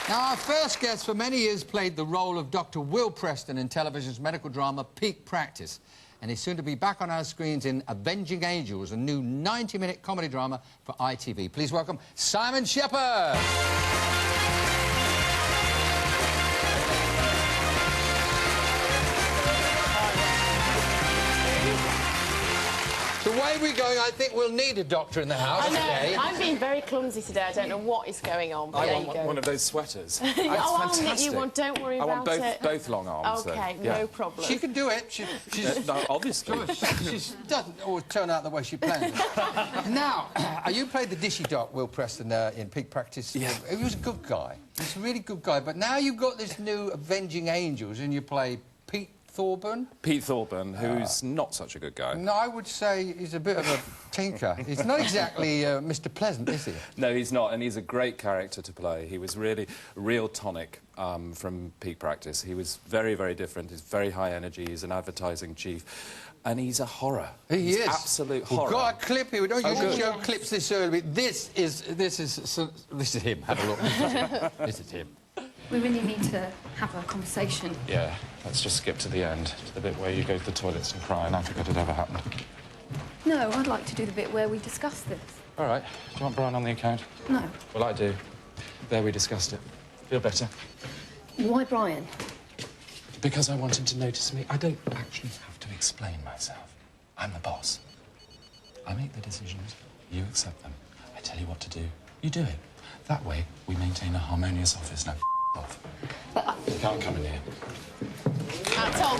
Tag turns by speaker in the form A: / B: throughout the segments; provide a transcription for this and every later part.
A: Now, our first guest for many years played the role of Dr. Will Preston in television's medical drama Peak Practice, and he's soon to be back on our screens in Avenging Angels, a new 90-minute comedy drama for ITV. Please welcome Simon Shepherd. The way we're going, I think we'll need a doctor in the house today.
B: I'm being very clumsy today. I don't know what is going on.
C: I want one of those sweaters.
B: Oh, I'll knit you one. Don't worry about it.
C: I want both long arms.
B: OK,
C: yeah.
B: no problem.
A: She can do it. She's
C: no, obviously.
A: She doesn't always turn out the way she plans. Now, you played the dishy doc, Will Preston, in Peak Practice.
C: Yeah.
A: He was a good guy. He's a really good guy. But now you've got this new Avenging Angels and you play Pete Thorburn.
C: Pete Thorburn, who's not such a good guy.
A: No, I would say he's a bit of a tinker. He's not exactly Mr. Pleasant, is he?
C: No, he's not, and he's a great character to play. He was really a real tonic from Peak Practice. He was very, very different. He's very high energy. He's an advertising chief. And he's a horror.
A: He is.
C: Absolute horror.
A: We've got a clip here. We don't usually show clips this early. This is him. Have a look. This is him.
D: We really need to have a conversation.
E: Yeah, let's just skip to the end, to the bit where you go to the toilets and cry, and I forgot it ever happened.
D: No, I'd like to do the bit where we discuss this.
E: All right. Do you want Brian on the account?
D: No.
E: Well, I do. There, we discussed it. Feel better?
D: Why Brian?
E: Because I want him to notice me. I don't actually have to explain myself. I'm the boss. I make the decisions, you accept them. I tell you what to do, you do it. That way, we maintain a harmonious office. Now, off. You can't come in here.
B: That's all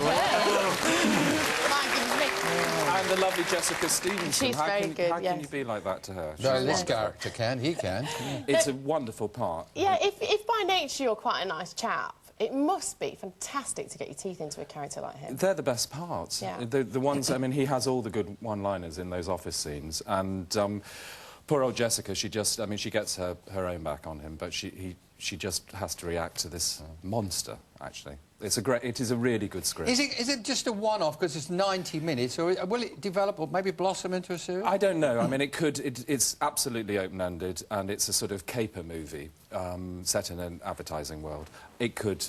C: And the lovely Jessica Stevenson.
B: She's very good,
C: How
B: yes.
C: can you be like that to her?
A: No, this character can. He can.
C: It's a wonderful part.
B: Yeah, if by nature you're quite a nice chap, it must be fantastic to get your teeth into a character like him.
C: They're the best parts.
B: Yeah.
C: The ones, I mean, he has all the good one-liners in those office scenes, and poor old Jessica, she just, I mean, she gets her own back on him, but she just has to react to this monster, actually. It is a really good script.
A: Is it just a one-off because it's 90 minutes, or will it develop or maybe blossom into a series?
C: I don't know. I mean, it's absolutely open-ended, and it's a sort of caper movie set in an advertising world. It could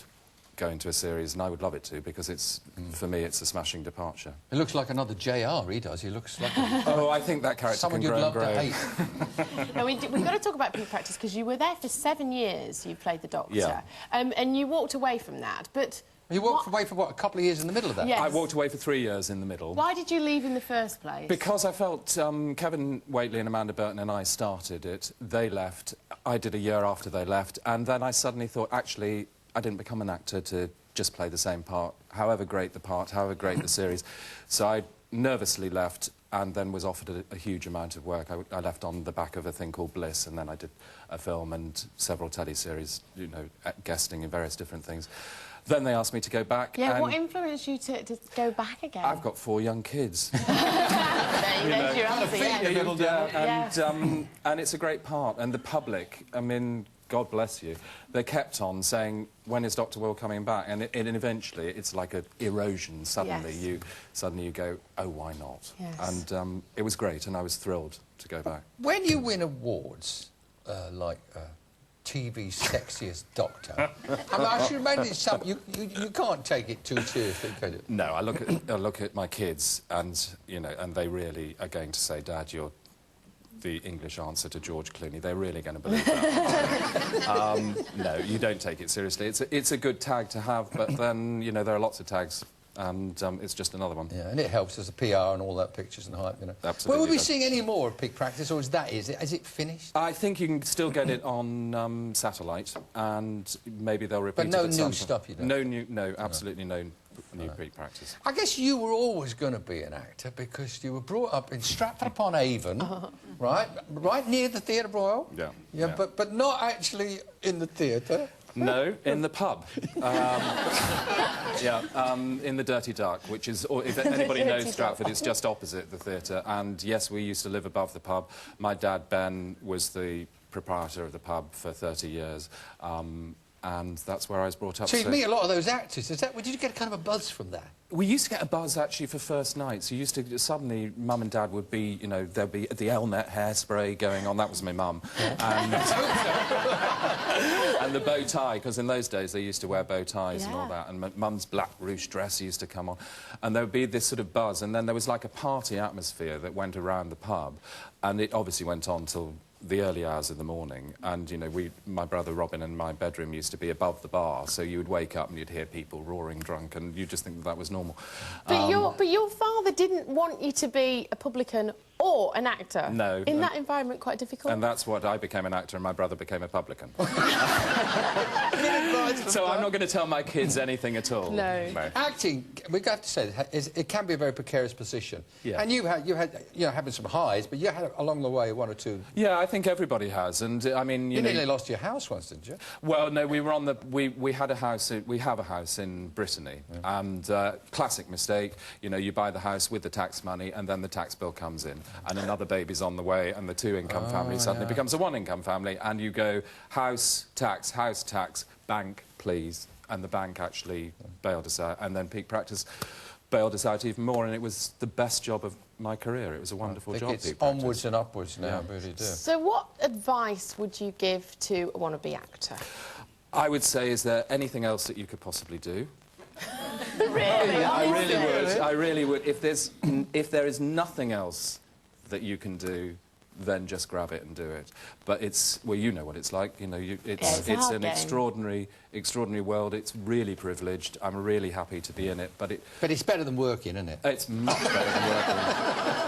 C: go into a series, and I would love it to, because it's, for me, it's a smashing departure.
A: It looks like another JR, he does. He looks like
C: Oh, I think that character
A: someone
C: can
A: you'd
C: grow
A: love
C: and grow.
A: to hate.
B: Now, we've got to talk about Peak Practice, because you were there for 7 years, you played the Doctor.
C: Yeah.
B: And you walked away from that, but...
A: You walked away for, what, a couple of years in the middle of that?
B: Yes.
C: I walked away for 3 years in the middle.
B: Why did you leave in the first place?
C: Because I felt Kevin Whately and Amanda Burton and I started it. They left. I did a year after they left. And then I suddenly thought, actually, I didn't become an actor to just play the same part, however great the part, however great the series. So I nervously left and then was offered a huge amount of work. I left on the back of a thing called Bliss, and then I did a film and several teleseries, you know, guesting in various different things. Then they asked me to go back.
B: Yeah,
C: and
B: what influenced you to go back again?
C: I've got 4 young kids.
B: There you go, your answer, yeah.
C: And it's a great part. And the public, I mean, God bless you, they kept on saying, when is Dr. Will coming back? And eventually it's like an erosion. Suddenly,
B: Yes.
C: you go, oh, why not?
B: Yes.
C: And it was great, and I was thrilled to go back.
A: When you win awards, like TV's sexiest doctor, I mean, I should imagine it's something you can't take it too seriously, can you?
C: No, I look at my kids, and you know, and they really are going to say, Dad, you're the English answer to George Clooney. They're really going to believe that. No, you don't take it seriously. It's a good tag to have, but then, you know, there are lots of tags, and it's just another one.
A: Yeah, and it helps as a PR and all that, pictures and hype, you know.
C: Absolutely.
A: Well, will we seeing any more of Peak Practice, or is it finished?
C: I think you can still get it on satellite, and maybe they'll repeat it.
A: But no
C: at some
A: new
C: point.
A: stuff, you don't?
C: No, absolutely no new Peak Practice.
A: I guess you were always going to be an actor because you were brought up in Stratford-upon-Avon, right near the Theatre Royal.
C: Yeah.
A: But not actually in the theatre.
C: No, in the pub. In the Dirty Duck, which is, or if anybody knows Stratford, it's just opposite the theatre. And yes, we used to live above the pub. My dad, Ben, was the proprietor of the pub for 30 years. and that's where I was brought up.
A: So you meet a lot of those actors. Did you get kind of a buzz from that?
C: We used to get a buzz, actually, for first nights. You used to... Suddenly, Mum and Dad would be, you know, there'd be the Elnet hairspray going on. That was my mum. And, and the bow tie, because in those days they used to wear bow ties and all that. And Mum's black ruche dress used to come on. And there would be this sort of buzz. And then there was like a party atmosphere that went around the pub. And it obviously went on till the early hours of the morning, and, you know, my brother Robin and my bedroom used to be above the bar, so you would wake up and you'd hear people roaring drunk, and you just think that was normal.
B: But your father didn't want you to be a publican or an actor.
C: No.
B: In that environment, quite difficult.
C: And that's what I became an actor, and my brother became a publican. So I'm not going to tell my kids anything at all.
B: No.
A: Acting, we have to say, it can be a very precarious position.
C: Yeah.
A: And you had, you know, having some highs, but you had along the way one or two.
C: Yeah, I think everybody has, and I mean,
A: you nearly lost your house once, didn't you?
C: Well, no, we were on the... We had a house... We have a house in Brittany, and classic mistake. You know, you buy the house with the tax money, and then the tax bill comes in, and another baby's on the way, and the two-income family suddenly becomes a one-income family, and you go, house, tax, bank, please. And the bank actually bailed us out, and then Peak Practice bailed us out even more, and it was the best job of my career. It was a wonderful job.
A: It's onwards and upwards now, I really do.
B: So what advice would you give to a wannabe actor?
C: I would say, is there anything else that you could possibly do?
B: Really?
C: I really would. If there is nothing else that you can do, then just grab it and do it. But it's... Well, you know what it's like. You know, it's an extraordinary world. It's really privileged. I'm really happy to be in it, but
A: it's better than working, isn't it?
C: It's much better than working.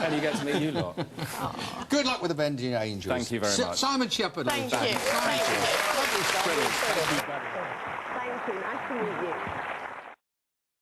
C: And you get to meet you lot.
B: Aww.
A: Good luck with Avenging Angels.
C: Thank you very much.
A: Simon Shepherd.
B: Thank you.
C: Thank you.
B: Thank you.
C: Brilliant.
B: Thank you. Nice to meet you.